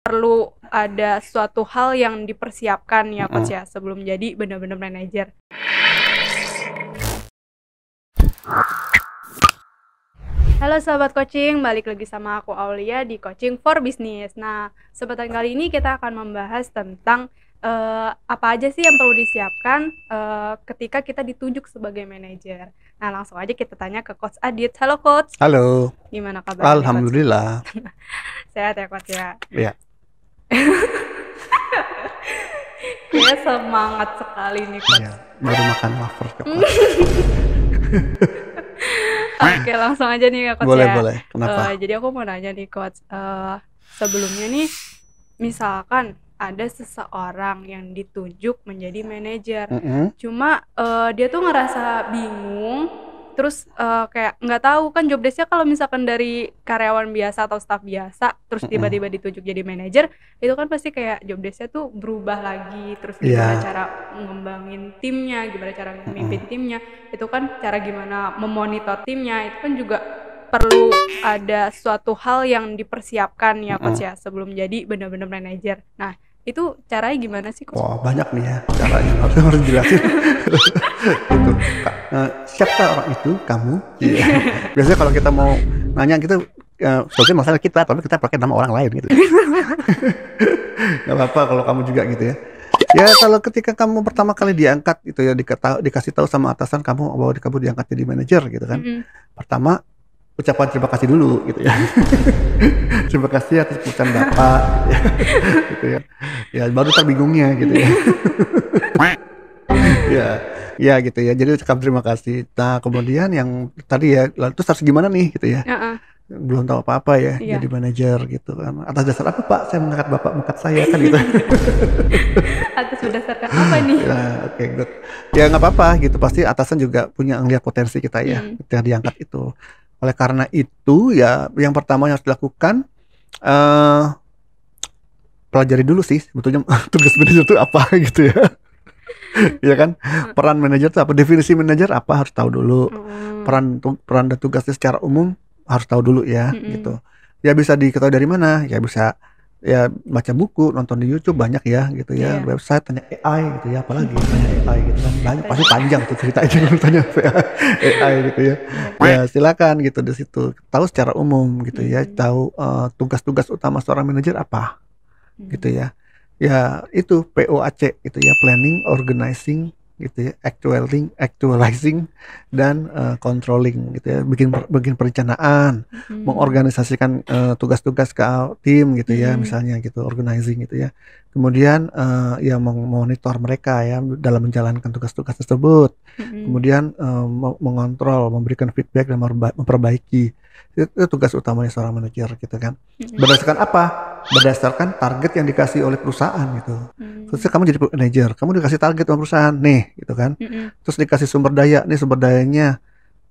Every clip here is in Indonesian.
perlu ada suatu hal yang dipersiapkan ya coach ya sebelum jadi benar-benar manajer. Halo sahabat coaching, balik lagi sama aku Aulia di Coaching for Business. Nah, kesempatan kali ini kita akan membahas tentang apa aja sih yang perlu disiapkan ketika kita ditunjuk sebagai manajer. Nah, langsung aja kita tanya ke Coach Adit. Halo Coach. Halo. Gimana kabarnya? Alhamdulillah. Sehat ya Coach ya? Iya. Kayaknya semangat sekali nih Coach. Iya, baru makan wafer coklat. Oke, langsung aja nih ya Coach Boleh, ya. boleh. Kenapa? Jadi aku mau nanya nih Coach, sebelumnya nih misalkan ada seseorang yang ditunjuk menjadi manajer, cuma dia tuh ngerasa bingung, terus kayak nggak tahu kan job desk-nya kalau misalkan dari karyawan biasa atau staff biasa, terus tiba-tiba ditunjuk jadi manajer, itu kan pasti kayak job desk-nya tuh berubah lagi, terus gimana cara ngembangin timnya, gimana cara memimpin timnya, itu kan cara gimana memonitor timnya, itu kan juga perlu ada suatu hal yang dipersiapkan ya Coach ya sebelum jadi benar-benar manajer. Nah, itu caranya gimana sih Coach? Wah, banyak nih ya caranya, harus jelasin. Gitu. Siapa orang itu? Kamu? Iya. Biasanya kalau kita mau nanya gitu, sebetulnya masalah kita, tapi kita pakai nama orang lain gitu. Gak apa-apa kalau kamu juga gitu ya. Ya kalau ketika kamu pertama kali diangkat gitu ya, dikasih tahu sama atasan kamu bahwa kamu diangkat jadi manajer gitu kan. Pertama ucapan terima kasih dulu gitu ya. Terima kasih atas keputusan Bapak gitu ya. Ya baru terbingungnya gitu ya. Ya gitu ya. Jadi ucapkan terima kasih. Nah, kemudian yang tadi ya, lalu terus harus gimana nih gitu ya. Belum tahu apa-apa ya, jadi manajer gitu kan. Atas dasar apa Pak? Saya mengangkat Bapak, mengangkat saya kan gitu. Atas berdasarkan apa nih? Ya, oke, good. Ya nggak apa-apa gitu. Pasti atasan juga punya ngelihat potensi kita ya, ketika diangkat itu. Oleh karena itu ya, yang pertama yang harus dilakukan pelajari dulu sih sebetulnya tugas manajer itu apa gitu ya. Ya kan, peran manajer itu apa, definisi manajer apa harus tahu dulu. Peran dan tugasnya secara umum harus tahu dulu ya gitu. Ya bisa diketahui dari mana? Ya bisa ya baca buku, nonton di YouTube banyak ya gitu ya. Website tanya AI gitu ya, apalagi tanya AI gitu kan. Banyak, pasti panjang tuh ceritanya kalau tanya AI gitu ya. Ya silakan gitu di situ. Tahu secara umum gitu ya, tahu tugas-tugas utama seorang manajer apa. Gitu ya. Ya itu POAC gitu ya, planning, organizing gitu ya, actualizing dan controlling gitu ya, bikin perencanaan, mengorganisasikan tugas-tugas ke tim gitu ya, misalnya gitu, organizing gitu ya. Kemudian ya memonitor mereka ya dalam menjalankan tugas-tugas tersebut. Kemudian mengontrol, memberikan feedback dan memperbaiki. Itu tugas utamanya seorang manajer gitu kan. Berdasarkan apa? Berdasarkan target yang dikasih oleh perusahaan gitu. Terus kamu jadi manajer, kamu dikasih target oleh perusahaan nih gitu kan. Terus dikasih sumber daya, nih sumber dayanya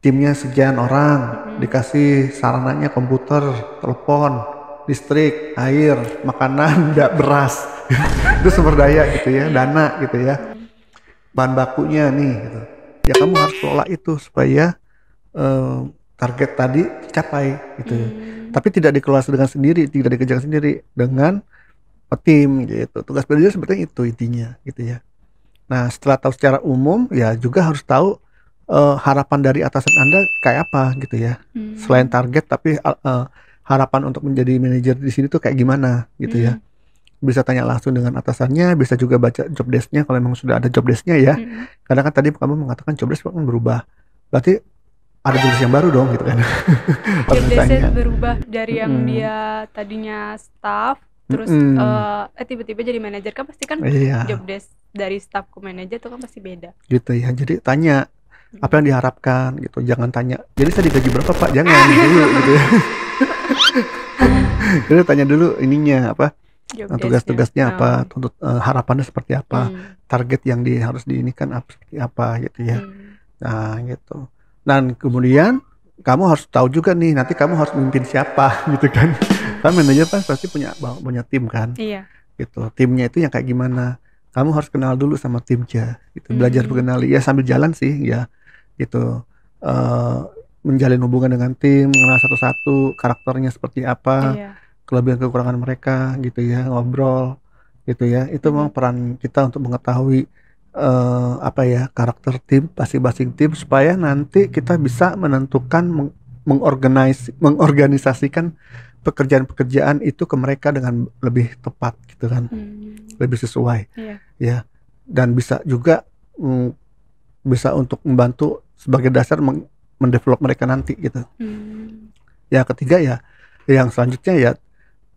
timnya sekian orang, dikasih sarananya komputer, telepon, listrik, air, makanan, beras. Itu sumber daya gitu ya, dana gitu ya. Bahan bakunya nih gitu. Ya kamu harus kelola itu supaya target tadi tercapai gitu. Tapi tidak dikelola dengan sendiri, tidak dikerjakan sendiri, dengan tim gitu. Tugas manajer sebenarnya itu intinya gitu ya. Nah, setelah tahu secara umum ya juga harus tahu harapan dari atasan Anda kayak apa gitu ya. Selain target, tapi harapan untuk menjadi manajer di sini tuh kayak gimana gitu ya. Bisa tanya langsung dengan atasannya, bisa juga baca job desk-nya kalau memang sudah ada job desk-nya ya. Karena kan tadi kamu mengatakan job desk kan berubah. Berarti ada job desk yang baru dong gitu kan. Job desk-nya berubah dari yang dia tadinya staff, terus tiba-tiba jadi manajer kan pasti kan job desk dari staff ke manajer itu kan pasti beda. Gitu ya. Jadi tanya apa yang diharapkan gitu. Jangan tanya, jadi saya digaji berapa Pak? Jangan dulu gitu ya. Jadi tanya dulu ininya apa? Tugas-tugasnya apa, harapannya seperti apa, target yang harus diinikan seperti apa gitu ya. Nah gitu. Dan kemudian kamu harus tahu juga nih, nanti kamu harus memimpin siapa gitu kan. Kan manajer kan pasti punya tim kan. Gitu. Timnya itu yang kayak gimana. Kamu harus kenal dulu sama timnya gitu. Belajar mengenali ya sambil jalan sih ya gitu. Menjalin hubungan dengan tim, mengenal satu-satu karakternya seperti apa. kelebihan kekurangan mereka gitu ya, ngobrol gitu ya. Itu memang peran kita untuk mengetahui apa ya, karakter tim masing-masing tim, supaya nanti kita bisa menentukan mengorganisasikan pekerjaan-pekerjaan itu ke mereka dengan lebih tepat gitu kan, lebih sesuai ya, dan bisa juga bisa untuk membantu sebagai dasar mendevelop mereka nanti gitu. Yang ketiga ya, yang selanjutnya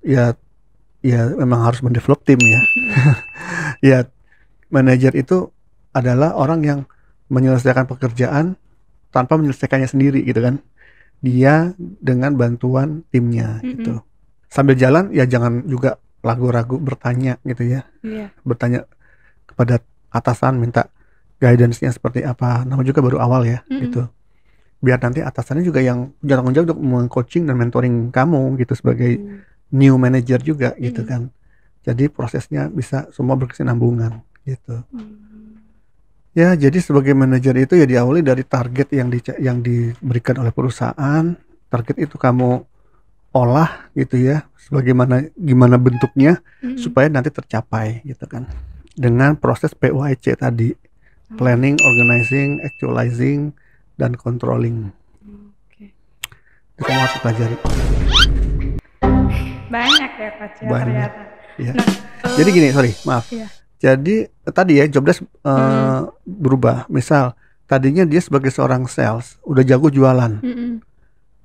ya memang harus mendevelop tim ya. Ya, manajer itu adalah orang yang menyelesaikan pekerjaan tanpa menyelesaikannya sendiri gitu kan. Dia dengan bantuan timnya gitu. Sambil jalan ya jangan juga ragu-ragu bertanya gitu ya. Bertanya kepada atasan, minta guidance-nya seperti apa. Nama juga baru awal ya gitu. Biar nanti atasannya juga yang tanggung jawab untuk meng-coaching dan mentoring kamu gitu sebagai new manager juga gitu kan. Jadi prosesnya bisa semua berkesinambungan gitu. Ya, jadi sebagai manajer itu ya diawali dari target yang diberikan oleh perusahaan. Target itu kamu olah gitu ya, gimana bentuknya supaya nanti tercapai gitu kan. Dengan proses POIC tadi, planning, organizing, actualizing, dan controlling. Itu kamu harus pelajari. Banyak ya Coach ya ternyata. Ya. Jadi gini, maaf. Jadi tadi ya job desk berubah. Misal tadinya dia sebagai seorang sales, udah jago jualan.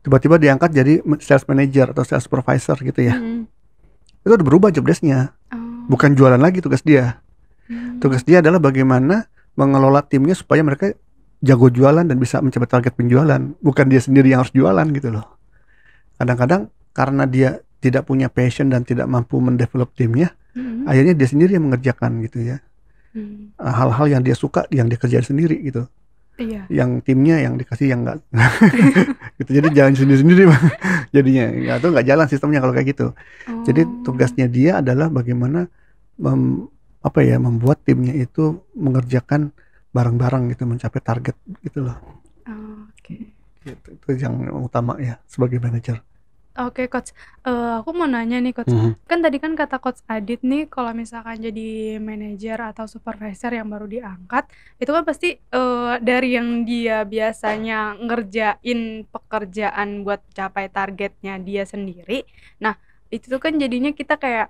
Tiba-tiba diangkat jadi sales manager atau sales supervisor gitu ya. Itu udah berubah job desk-nya. Bukan jualan lagi tugas dia. Tugas dia adalah bagaimana mengelola timnya supaya mereka jago jualan dan bisa mencapai target penjualan. Bukan dia sendiri yang harus jualan gitu loh. Kadang-kadang karena dia tidak punya passion dan tidak mampu mendevelop timnya, akhirnya dia sendiri yang mengerjakan gitu ya. Hal-hal yang dia suka yang dia kerjain sendiri gitu. Yang timnya yang dikasih yang enggak. Gitu. Jadi jalan sendiri-sendiri jadinya. Atau enggak jalan sistemnya kalau kayak gitu. Jadi tugasnya dia adalah bagaimana membuat timnya itu mengerjakan bareng-bareng gitu, mencapai target gitu loh. Gitu. Itu yang utama ya sebagai manajer. Oke Coach, aku mau nanya nih Coach, kan tadi kan kata Coach Adit nih kalau misalkan jadi manajer atau supervisor yang baru diangkat, itu kan pasti dari yang dia biasanya ngerjain pekerjaan buat capai targetnya dia sendiri. Nah itu tuh kan jadinya kita kayak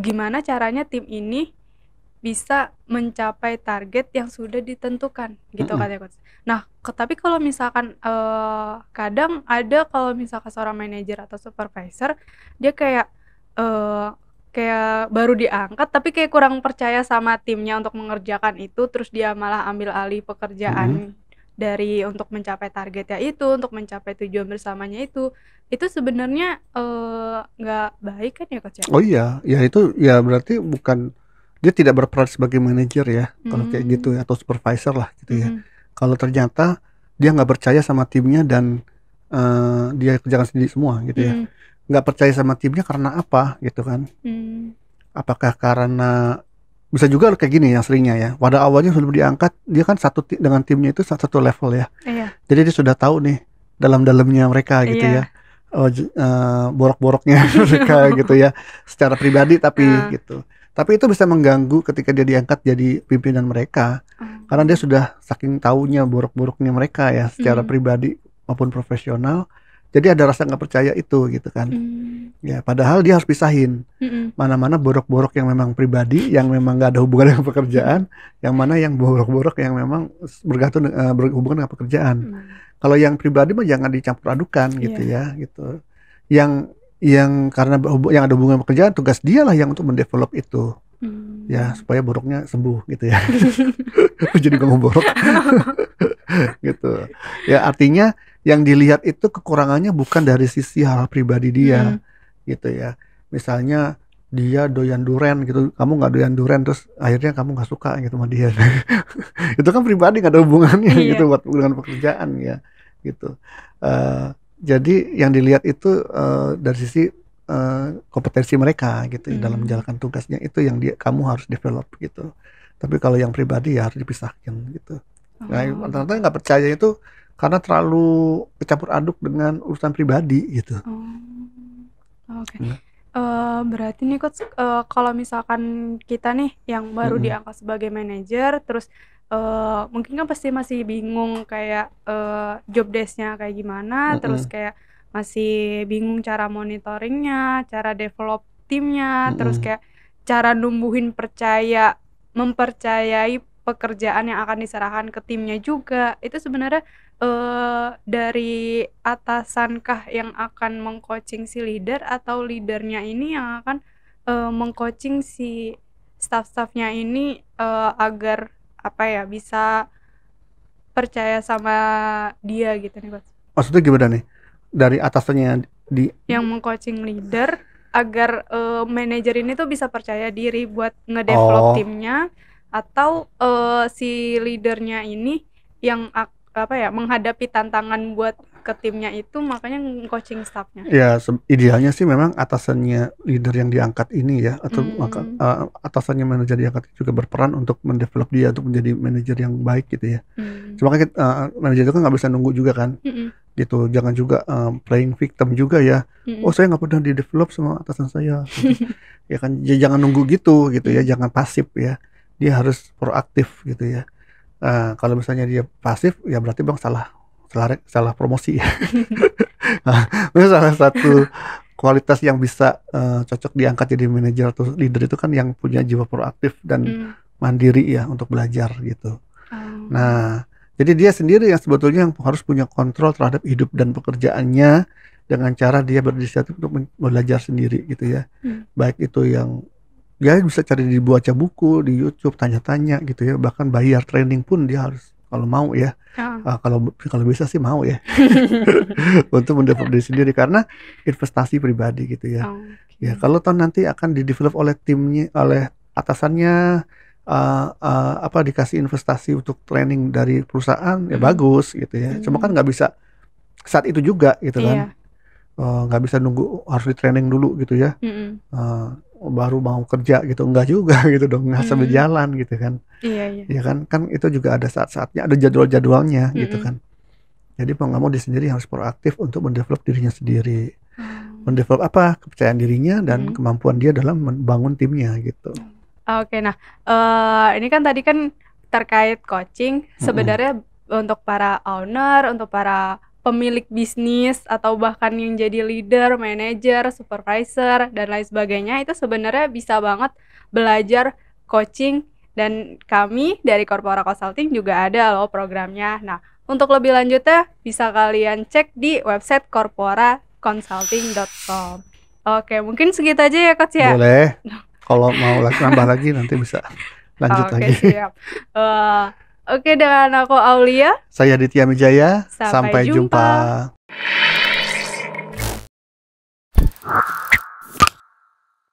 gimana caranya tim ini bisa mencapai target yang sudah ditentukan gitu kan ya Coach. Nah tapi kalau misalkan kadang ada kalau misalkan seorang manajer atau supervisor dia kayak baru diangkat tapi kayak kurang percaya sama timnya untuk mengerjakan itu, terus dia malah ambil alih pekerjaan dari untuk mencapai targetnya itu, untuk mencapai tujuan bersamanya itu sebenarnya nggak baik kan ya Coach ya? Oh iya, ya itu ya berarti bukan, dia tidak berperan sebagai manajer ya kalau kayak gitu ya, atau supervisor lah gitu ya. Kalau ternyata dia nggak percaya sama timnya dan dia kerjakan sendiri semua gitu ya. Nggak percaya sama timnya karena apa gitu kan? Apakah karena bisa juga kayak gini yang seringnya ya. Pada awalnya sebelum diangkat dia kan dengan timnya itu satu level ya. Jadi dia sudah tahu nih dalam-dalamnya mereka gitu ya. Borok-boroknya mereka gitu ya. Secara pribadi tapi gitu. Tapi itu bisa mengganggu ketika dia diangkat jadi pimpinan mereka, karena dia sudah saking taunya borok-boroknya mereka ya secara pribadi maupun profesional. Jadi ada rasa nggak percaya itu gitu kan. Ya padahal dia harus pisahin mana-mana borok-borok yang memang pribadi, yang memang nggak ada hubungan dengan pekerjaan, yang mana yang borok-borok yang memang berhubungan dengan pekerjaan. Kalau yang pribadi mah jangan dicampur adukan gitu ya gitu. Yang karena yang ada hubungan pekerjaan, tugas dia lah yang untuk mendevelop itu ya supaya boroknya sembuh gitu ya. Jadi ngomong borok gitu ya, artinya yang dilihat itu kekurangannya bukan dari sisi hal pribadi dia gitu ya. Misalnya dia doyan duren gitu, kamu nggak doyan duren, terus akhirnya kamu nggak suka gitu sama dia. Itu kan pribadi, nggak ada hubungannya gitu buat dengan pekerjaan ya gitu. Jadi yang dilihat itu dari sisi kompetensi mereka gitu dalam menjalankan tugasnya, itu yang kamu harus develop gitu. Tapi kalau yang pribadi ya harus dipisahkan gitu. Nah, ternyata nggak percaya itu karena terlalu kecampur aduk dengan urusan pribadi gitu. Berarti nih Coach, kalau misalkan kita nih yang baru diangkat sebagai manajer, terus mungkin kan pasti masih bingung kayak job desk-nya kayak gimana, terus kayak masih bingung cara monitoringnya, cara develop timnya, terus kayak cara numbuhin mempercayai pekerjaan yang akan diserahkan ke timnya juga. Itu sebenarnya dari atasankah yang akan meng-coaching si leader atau leadernya ini yang akan meng-coaching si staff-staffnya ini agar apa ya bisa percaya sama dia gitu nih Coach. Maksudnya gimana nih? Dari atasannya yang meng-coaching leader agar manajer ini tuh bisa percaya diri buat ngedevelop timnya, atau si leadernya ini yang menghadapi tantangan buat ke timnya itu makanya coaching staffnya. Ya, idealnya sih memang atasannya leader yang diangkat ini ya, atau atasannya manajer diangkat juga berperan untuk mendevelop dia untuk menjadi manajer yang baik gitu ya. Cuma kan manajer itu kan nggak bisa nunggu juga kan, gitu. Jangan juga playing victim juga ya. Oh, saya nggak pernah di develop sama atasan saya, gitu. Ya kan, jangan nunggu gitu ya, jangan pasif ya. Dia harus proaktif gitu ya. Kalau misalnya dia pasif, ya berarti bang salah promosi ya. Nah, salah satu kualitas yang bisa cocok diangkat jadi manajer atau leader itu kan yang punya jiwa proaktif dan mandiri ya untuk belajar gitu. Nah, jadi dia sendiri yang sebetulnya yang harus punya kontrol terhadap hidup dan pekerjaannya dengan cara dia berinisiatif untuk belajar sendiri gitu ya. Baik itu yang dia bisa cari di baca buku, di YouTube, tanya-tanya gitu ya, bahkan bayar training pun dia harus kalau mau ya. Kalau bisa sih mau ya. Untuk mendevelop diri sendiri karena investasi pribadi gitu ya. Ya, kalau nanti akan didevelop oleh timnya, oleh atasannya, dikasih investasi untuk training dari perusahaan ya bagus gitu ya. Cuma kan nggak bisa saat itu juga gitu kan. Nggak bisa nunggu harus di training dulu gitu ya. Baru mau kerja gitu, enggak juga gitu dong, nggak sambil jalan gitu kan. Iya. Ya kan itu juga ada saat-saatnya, ada jadwal-jadwalnya gitu kan. Jadi mau nggak mau di sendiri harus proaktif untuk mendevelop dirinya sendiri, mendevelop kepercayaan dirinya dan kemampuan dia dalam membangun timnya gitu. Oke, nah ini kan tadi kan terkait coaching, sebenarnya untuk para owner, untuk para pemilik bisnis atau bahkan yang jadi leader, manager, supervisor dan lain sebagainya itu sebenarnya bisa banget belajar coaching, dan kami dari Corpora Consulting juga ada loh programnya. Nah, untuk lebih lanjutnya bisa kalian cek di website corporaconsulting.com. Oke, mungkin segitu aja ya Coach ya. Boleh. Kalau mau nambah lagi nanti bisa lanjut lagi. Oke, siap. Oke, dengan aku Aulia. Saya Ditya Mijaya. Sampai jumpa.